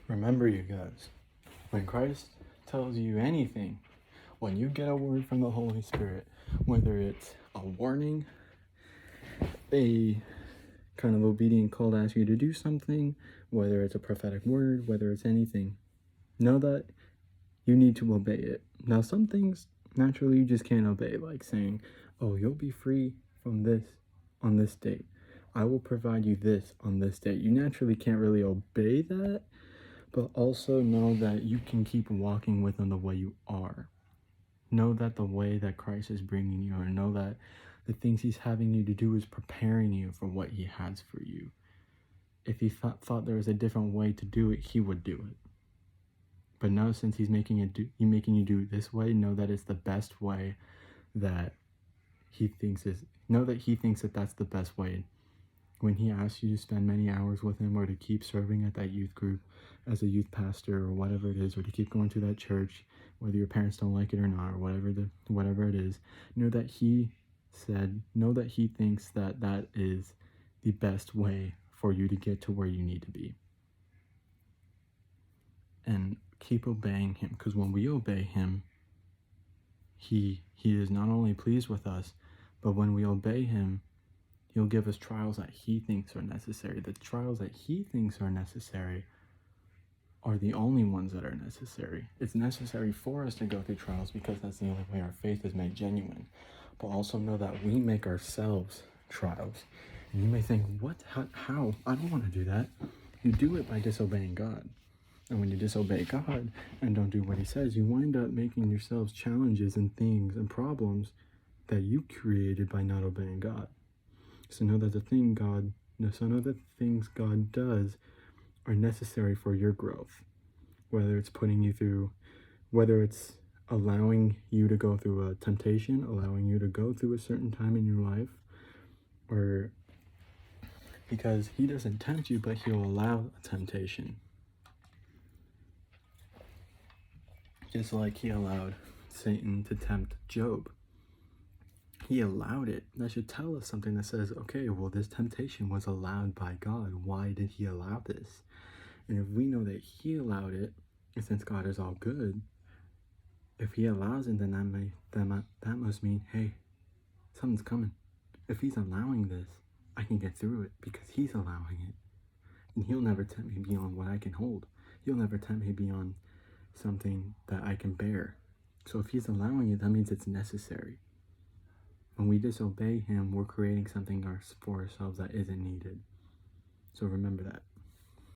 Remember, you guys, when Christ tells you anything, when you get a word from the Holy Spirit, whether it's a warning, a kind of obedient call to ask you to do something, whether it's a prophetic word, whether it's anything, know that you need to obey it. Now, some things naturally you just can't obey, like saying, oh, you'll be free from this on this date. I will provide you this on this date. You naturally can't really obey that, but also know that you can keep walking with him the way you are. Know that the way that Christ is bringing you, or know that the things he's having you to do is preparing you for what he has for you. If he thought there was a different way to do it, he would do it. But now, since he's making you do it this way, know that it's the best way that he thinks is. Know that he thinks that that's the best way. When he asks you to spend many hours with him, or to keep serving at that youth group as a youth pastor, or whatever it is, or to keep going to that church, whether your parents don't like it or not, or whatever it is, know that he thinks that that is the best way for you to get to where you need to be. And keep obeying him, because when we obey him, he is not only pleased with us, but when we obey him, he'll give us trials that he thinks are necessary. The trials that he thinks are necessary are the only ones that are necessary. It's necessary for us to go through trials because that's the only way our faith is made genuine. But also know that we make ourselves trials. And you may think, what? How? I don't want to do that. You do it by disobeying God. And when you disobey God and don't do what he says, you wind up making yourselves challenges and things and problems that you created by not obeying God. So know that the things God does are necessary for your growth. Whether it's whether it's allowing you to go through a temptation, allowing you to go through a certain time in your life, or because he doesn't tempt you, but he'll allow a temptation. Just like he allowed Satan to tempt Job. He allowed it. That should tell us something that says, okay, well, this temptation was allowed by God. Why did he allow this? And if we know that he allowed it, and since God is all good, if he allows it, then that must mean, hey, something's coming. If he's allowing this, I can get through it because he's allowing it. And he'll never tempt me beyond what I can hold. He'll never tempt me beyond something that I can bear. So if he's allowing it, that means it's necessary. When we disobey him, we're creating something for ourselves that isn't needed. So remember that.